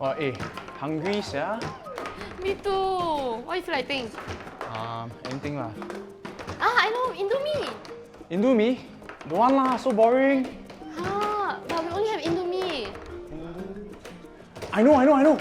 Oh, hungry sia. Me too. What you feel like eating? Anything lah. I know, Indomie. Indomie? Don't want lah, so boring. But we only have Indomie. I know.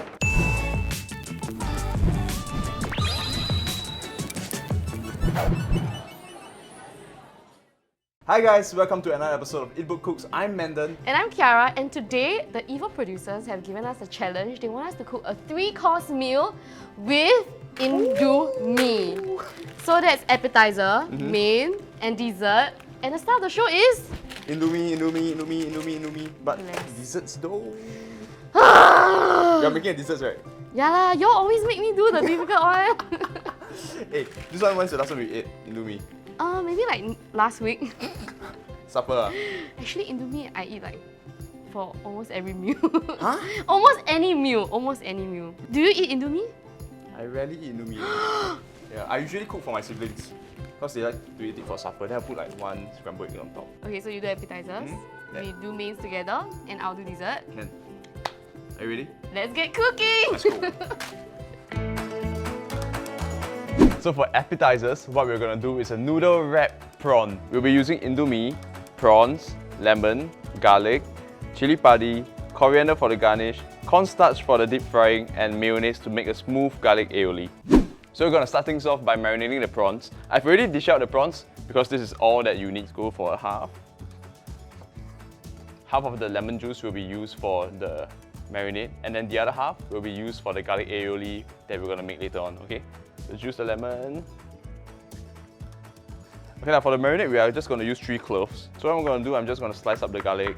Hi guys, welcome to another episode of Eatbook Cooks. I'm Mendon. And I'm Kiara, and today the evil producers have given us a challenge. They want us to cook a 3-course meal with Indomie. So that's appetizer, main, and dessert. And the star of the show is... Indomie. But Yes. desserts though. You're making a desserts, right? Yeah lah, y'all always make me do the difficult one. Hey, this one when's the last time we ate Indomie? Maybe like last week. Supper. Actually, Indomie I eat like for almost every meal. Huh? Almost any meal. Do you eat Indomie? I rarely eat Indomie. Yeah, I usually cook for my siblings because they like to eat it for supper. Then I put like one scrambled egg on top. Okay, so you do appetizers, Yeah. we do mains together, and I'll do dessert. Can. Are you ready? Let's get cooking! Let's go. So for appetizers, what we're gonna do is a noodle wrap prawn. We'll be using Indomie, prawns, lemon, garlic, chili padi, coriander for the garnish, cornstarch for the deep frying, and mayonnaise to make a smooth garlic aioli. So we're gonna start things off by marinating the prawns. I've already dished out the prawns because this is all that you need to go for a half. Half of the lemon juice will be used for the marinade, and then the other half will be used for the garlic aioli that we're gonna make later on, okay? So juice the lemon. Okay, now for the marinade, we are just gonna use 3 cloves. So what I'm gonna do, I'm just gonna slice up the garlic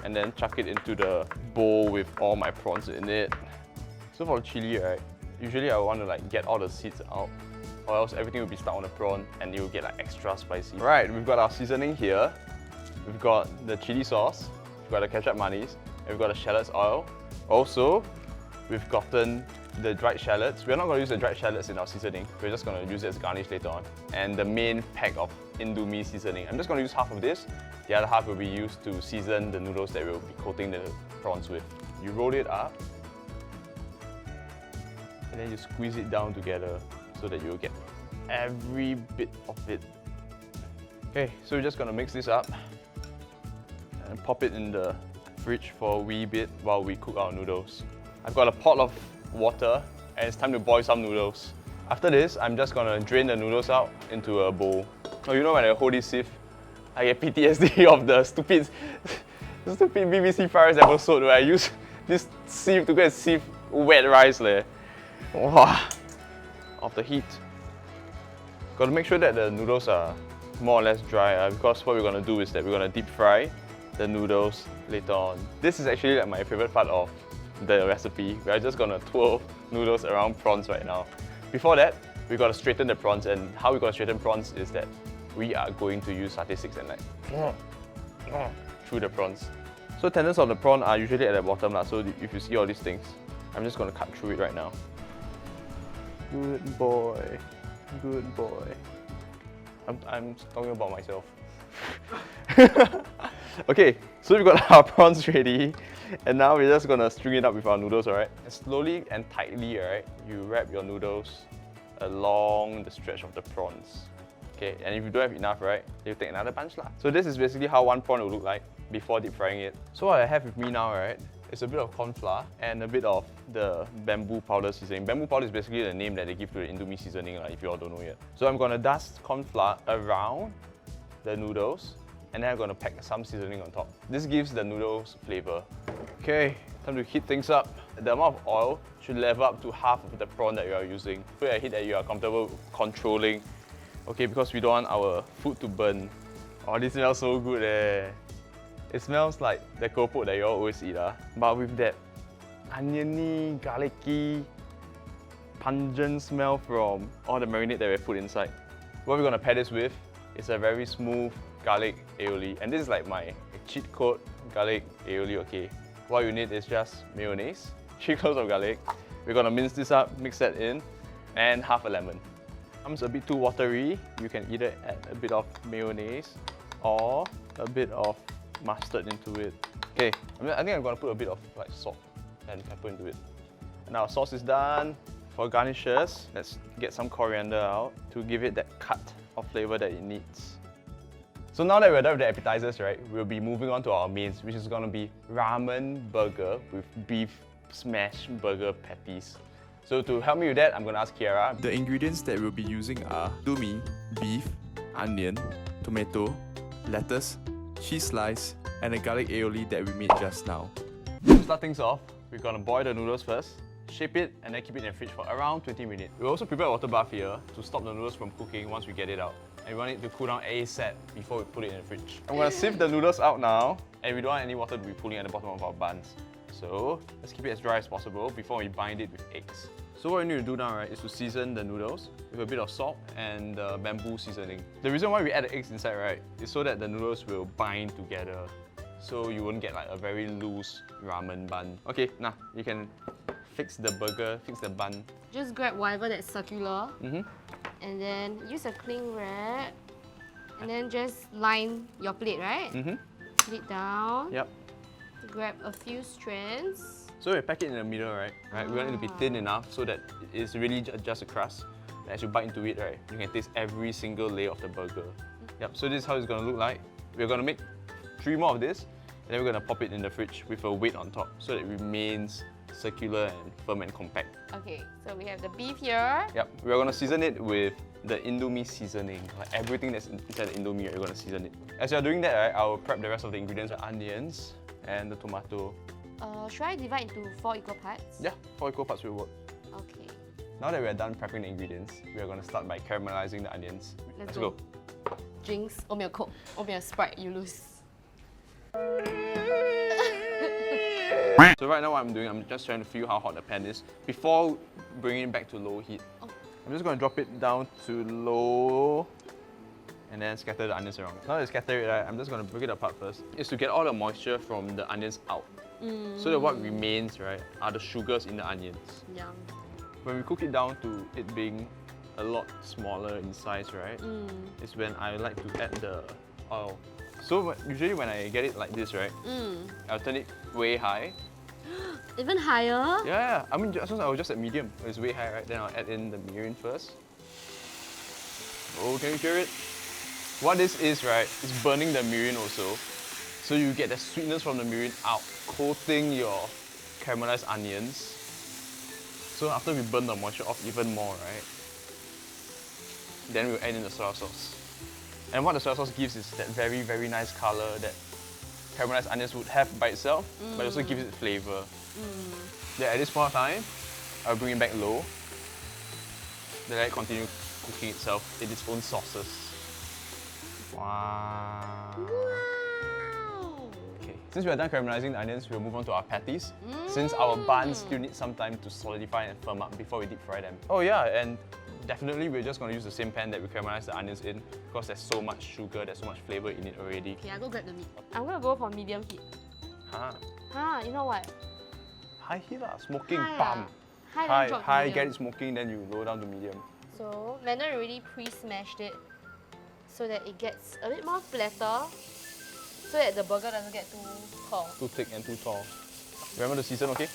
and then chuck it into the bowl with all my prawns in it. So for the chili, right, usually I want to like get all the seeds out, or else everything will be stuck on the prawn and it will get like extra spicy. Right, we've got our seasoning here. We've got the chili sauce, we've got the ketchup mayonnaise, and we've got the shallots oil. Also, we've gotten the dried shallots. We're not going to use the dried shallots in our seasoning. We're just going to use it as garnish later on. And the main pack of Indomie seasoning. I'm just going to use half of this. The other half will be used to season the noodles that we'll be coating the prawns with. You roll it up, and then you squeeze it down together so that you'll get every bit of it. Okay, so we're just going to mix this up and pop it in the fridge for a wee bit while we cook our noodles. I've got a pot of water and it's time to boil some noodles. After this, I'm just gonna drain the noodles out into a bowl. Oh, you know when I hold this sieve, I get PTSD of the stupid BBC Friars episode where I use this sieve to go and sieve wet rice. Wow, of the heat. Gotta make sure that the noodles are more or less dry because what we're gonna do is that we're gonna deep fry the noodles later on. This is actually like my favorite part of the recipe. We're just gonna twirl noodles around prawns right now. Before that, we gotta straighten the prawns, and how we gotta straighten prawns is that we are going to use satay sticks and like through the prawns. So tendons of the prawn are usually at the bottom, so if you see all these things, I'm just gonna cut through it right now. Good boy. I'm talking about myself. Okay, so we've got our prawns ready, and now we're just gonna string it up with our noodles, alright? And slowly and tightly, alright, you wrap your noodles along the stretch of the prawns. Okay, and if you don't have enough, right, you take another bunch lah. So this is basically how one prawn will look like before deep frying it. So what I have with me now, right, is a bit of corn flour and a bit of the bamboo powder seasoning. Bamboo powder is basically the name that they give to the Indomie seasoning, if you all don't know yet. So I'm gonna dust corn flour around the noodles, and then I'm gonna pack some seasoning on top. This gives the noodles flavor. Okay, time to heat things up. The amount of oil should level up to half of the prawn that you are using. Put a heat that you are comfortable controlling. Okay, because we don't want our food to burn. Oh, this smells so good It smells like the keropok that you all always eat, but with that oniony, garlicky, pungent smell from all the marinade that we put inside. What we're gonna pair this with is a very smooth garlic aioli, and this is like my cheat code garlic aioli. Okay, what you need is just mayonnaise, 3 cloves of garlic. We're gonna mince this up, mix that in, and half a lemon. It's a bit too watery. You can either add a bit of mayonnaise or a bit of mustard into it. Okay, I think I'm gonna put a bit of like salt and pepper into it. And our sauce is done. For garnishes, let's get some coriander out to give it that cut of flavor that it needs. So now that we're done with the appetizers, right, we'll be moving on to our mains, which is going to be ramen burger with beef smash burger patties. So to help me with that, I'm going to ask Kiara. The ingredients that we'll be using are dumi, beef, onion, tomato, lettuce, cheese slice, and a garlic aioli that we made just now. To start things off, we're going to boil the noodles first, shape it, and then keep it in the fridge for around 20 minutes. We'll also prepare a water bath here to stop the noodles from cooking once we get it out. And we want it to cool down ASAP before we put it in the fridge. I'm going to sieve the noodles out now, and we don't want any water to be pooling at the bottom of our buns. So let's keep it as dry as possible before we bind it with eggs. So what we need to do now, right, is to season the noodles with a bit of salt and bamboo seasoning. The reason why we add the eggs inside, right, is so that the noodles will bind together. So you won't get like a very loose ramen bun. Okay, now you can fix the burger, fix the bun. Just grab whatever that's circular and then use a cling wrap and then just line your plate, right? Put it down. Yep. Grab a few strands. So we pack it in the middle, right? We want it to be thin enough so that it's really just a crust. And as you bite into it, right, you can taste every single layer of the burger. Yep, so this is how it's going to look like. We're going to make 3 more of this, and then we're going to pop it in the fridge with a weight on top so that it remains circular and firm and compact. Okay, so we have the beef here. Yep, we're going to season it with the Indomie seasoning. Like everything that's inside the Indomie, you're going to season it. As you're doing that, right, I'll prep the rest of the ingredients, the onions and the tomato. Should I divide into 4 equal parts? Yeah, 4 equal parts will work. Okay. Now that we're done prepping the ingredients, we are going to start by caramelizing the onions. Let's go. Jinx, 我没有 Coke, 我没有 Sprite, you lose. So right now what I'm doing, I'm just trying to feel how hot the pan is before bringing it back to low heat. I'm just going to drop it down to low and then scatter the onions around. Now that I scatter it, right, I'm just going to break it apart first. It's to get all the moisture from the onions out. So that what remains, right, are the sugars in the onions. Yum. When we cook it down to it being a lot smaller in size, right, is when I like to add the oil. So usually when I get it like this, right, I'll turn it way high. Even higher? Yeah, I mean, I was just at medium. It's way high, right? Then I'll add in the mirin first. Oh, can you hear it? What this is, right, is burning the mirin also. So you get the sweetness from the mirin out, coating your caramelized onions. So after we burn the moisture off even more, right, then we'll add in the soy sauce. And what the soy sauce gives is that very, very nice color that caramelized onions would have by itself, but it also gives it flavor. Then at this point of time, I'll bring it back low. Then let it continue cooking itself in its own sauces. Wow. Okay, since we are done caramelizing the onions, we'll move on to our patties. Since our buns still need some time to solidify and firm up before we deep fry them. Oh yeah, and definitely we're just going to use the same pan that we caramelized the onions in because there's so much sugar, there's so much flavor in it already. Okay, I'll go grab the meat. I'm gonna go for medium heat. You know what? High heat lah, smoking, High bam. High, then drop High, medium. get it smoking, then you lower down to medium. So, Landon already pre-smashed it so that it gets a bit more flatter so that the burger doesn't get too tall. Too thick and too tall. Remember the season, okay?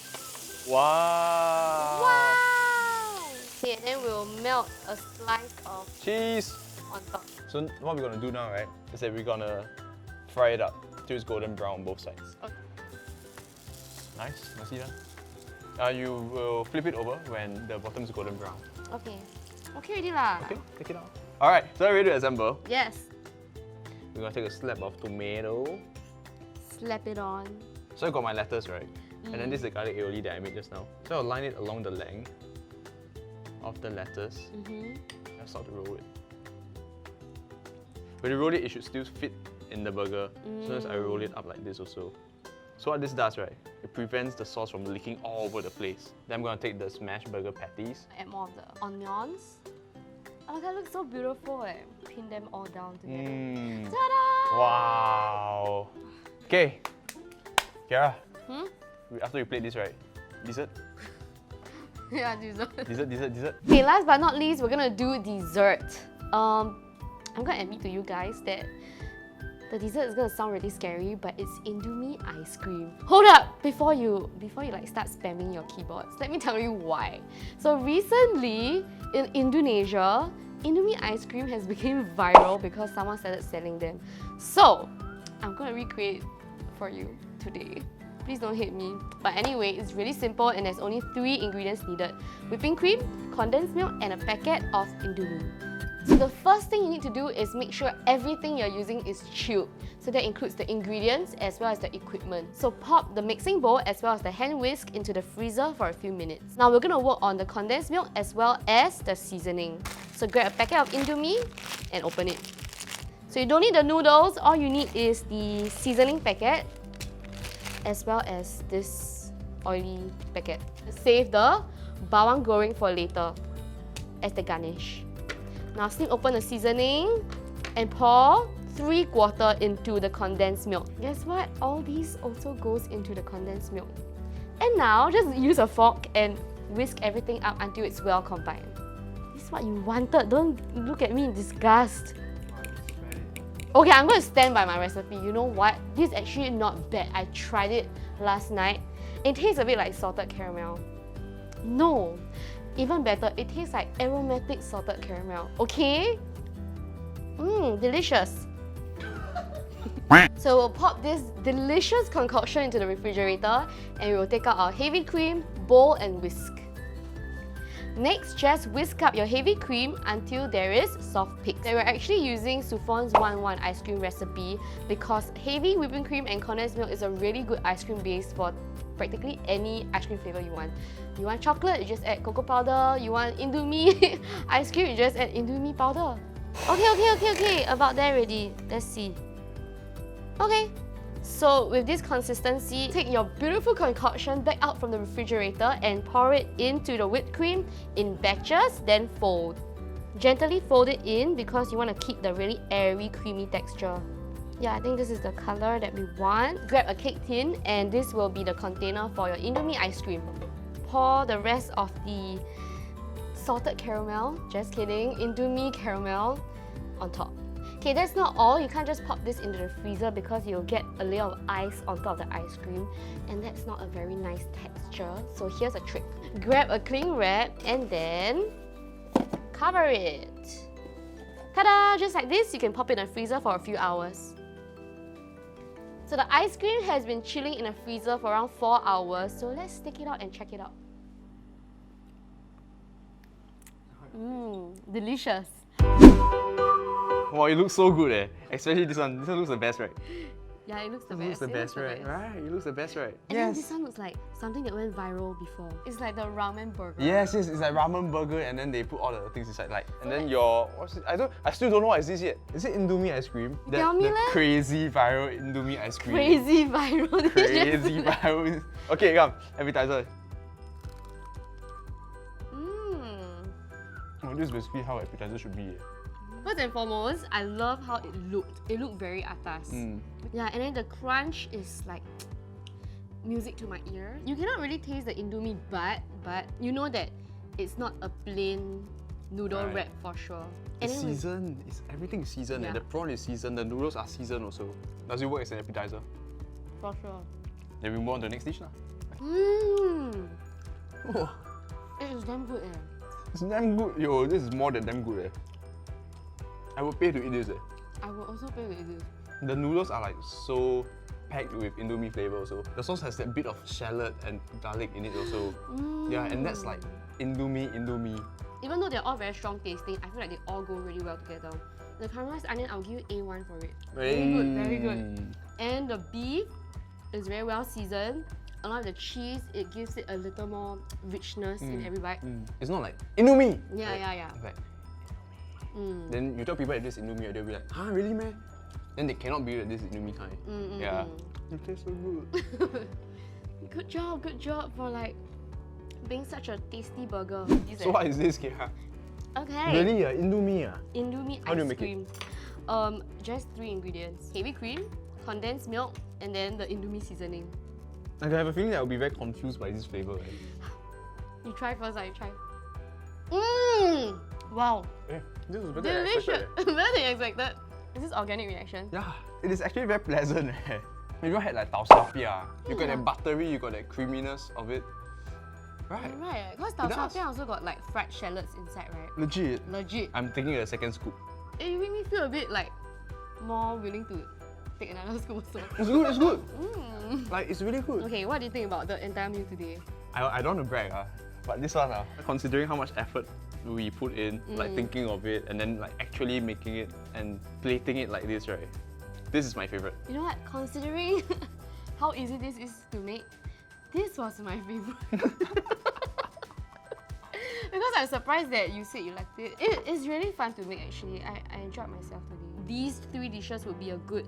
Wow! Wow! Okay, then we'll melt a slice of Cheese! on top. So what we're gonna do now, right, is that we're gonna fry it up till it's golden brown on both sides. Okay. Nice, nicely done. You will flip it over when the bottom is golden brown. Okay. Okay already lah. Okay, take it out. Alright, so we're ready to assemble. Yes. We're gonna take a slab of tomato. Slap it on. So I got my lettuce, right? And then this is the garlic aioli that I made just now. So I'll line it along the length of the lettuce. I'll start to roll it. When you roll it, it should still fit in the burger. So as I roll it up like this also. So what this does, right, it prevents the sauce from leaking all over the place. Then I'm gonna take the smashed burger patties. Add more of the onions. Oh, that looks so beautiful eh. Pin them all down together. Ta-da! Wow! Okay, Kiara, Hmm? after you plate this, right, dessert? Yeah, dessert. Dessert. Okay, last but not least, we're gonna do dessert. I'm gonna admit to you guys that The dessert is gonna sound really scary, but it's Indomie ice cream. Hold up! Before you like start spamming your keyboards, let me tell you why. So recently, in Indonesia, Indomie ice cream has become viral because someone started selling them. So, I'm gonna recreate for you today. Please don't hate me. But anyway, it's really simple and there's only 3 ingredients needed. Whipping cream, condensed milk, and a packet of Indomie. So the first thing you need to do is make sure everything you're using is chilled. So that includes the ingredients as well as the equipment. So pop the mixing bowl as well as the hand whisk into the freezer for a few minutes. Now we're gonna work on the condensed milk as well as the seasoning. So grab a packet of Indomie and open it. So you don't need the noodles, all you need is the seasoning packet as well as this oily packet. Save the bawang goreng for later as the garnish. Now snip open the seasoning and pour 3/4 into the condensed milk. Guess what? All these also goes into the condensed milk. And now just use a fork and whisk everything up until it's well combined. This is what you wanted. Don't look at me in disgust. Okay, I'm going to stand by my recipe. You know what? This is actually not bad. I tried it last night. It tastes a bit like salted caramel. No, even better, it tastes like aromatic salted caramel. Okay? Delicious. So we'll pop this delicious concoction into the refrigerator and we will take out our heavy cream, bowl and whisk. Next, just whisk up your heavy cream until there is soft peaks. We're actually using Suphon's 1-1 ice cream recipe because heavy whipping cream and condensed milk is a really good ice cream base for practically any ice cream flavor you want. You want chocolate, you just add cocoa powder. You want Indomie ice cream, you just add Indomie powder. Okay, about there already. Let's see. Okay. So with this consistency, take your beautiful concoction back out from the refrigerator and pour it into the whipped cream in batches, then fold. Gently fold it in because you want to keep the really airy, creamy texture. Yeah, I think this is the color that we want. Grab a cake tin and this will be the container for your Indomie ice cream. Pour the rest of the salted caramel, just kidding, Indomie caramel on top. Okay, that's not all. You can't just pop this into the freezer because you'll get a layer of ice on top of the ice cream and that's not a very nice texture. So here's a trick. Grab a cling wrap and then cover it. Ta-da! Just like this, you can pop it in the freezer for a few hours. So the ice cream has been chilling in the freezer for around 4 hours. So let's take it out and check it out. Delicious. Wow, it looks so good eh. Especially this one. This one looks the best, right? Yeah, it looks the It looks best. the best, right? Right, it looks the best, right? And then this one looks like something that went viral before. It's like the ramen burger. Yes, it's like ramen burger and then they put all the things inside. Like, and then your what's it? I still don't know what is this yet. Is it Indomie ice cream? Tell me, the leh. crazy viral Indomie ice cream. Crazy viral. Crazy viral. Okay, come. Appetizer. Oh, this is basically how appetizer should be. First and foremost, I love how it looked. It looked very atas. Yeah, and then the crunch is like music to my ear. You cannot really taste the Indomie but you know that it's not a plain noodle wrap for sure. It's And then with- seasoned. Everything is seasoned. Yeah. And the prawn is seasoned. The noodles are seasoned also. Does it work as an appetizer? for sure. Then we move on to the next dish now. Oh, It is damn good eh. it's damn good. Yo, this is more than damn good. I would pay to eat this. I will also pay with this. The noodles are like so packed with Indomie flavor also. The sauce has that bit of shallot and garlic in it also. Yeah, and that's like Indomie. Even though they're all very strong tasting, I feel like they all go really well together. The caramelized onion, I'll give you A1 for it. Very good, very good. And the beef is very well seasoned. Along with the cheese, it gives it a little more richness in every bite. It's not like Indomie. Yeah. It's like then you tell people that this is Indomie, they'll be like, huh, really man? Then they cannot believe that this is Indomie kind. Yeah. It tastes so good. Good job for like being such a tasty burger. So what is this, Kira? Okay. Really? Indomie? Indomie How do you ice make it? cream. Just 3 ingredients. Heavy cream, condensed milk, and then the Indomie seasoning. Like, I have a feeling that I'll be very confused by this flavor. You try first, you try. Wow. This was better than I Delicious. expected. Better than you expected. Is this organic reaction? Yeah, it is actually very pleasant. Eh? Have you had like tau sa pia? You got that buttery, you got that creaminess of it. Right. Right, because It tau sa does. piah also got like fried shallots inside, right? Legit. Legit. I'm taking a second scoop. You make me feel a bit like more willing to take another scoop also. It's good, it's good. Mm. Like, it's really good. Okay, what do you think about the entire meal today? I don't want to brag, but this one, considering how much effort we put in, like thinking of it, and then like actually making it and plating it like this, right? This is my favorite. You know what? Considering how easy this is to make, this was my favorite. Because I'm surprised that you said you liked it. It's really fun to make actually. I enjoyed myself today. These 3 dishes would be a good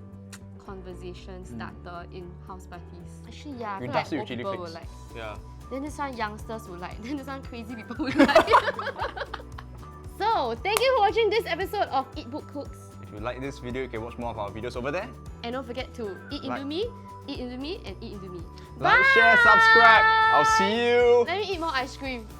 conversation starter in house parties. Actually, yeah, I You feel dust it like with old chili people will flakes. like. Yeah. Then this one youngsters would like. Then this one crazy people would like. So, thank you for watching this episode of Eat Book Cooks. If you like this video, you can watch more of our videos over there. And don't forget to eat into Like. me, eat into me, and eat into me. Like, share, subscribe. I'll see you. Let me eat more ice cream.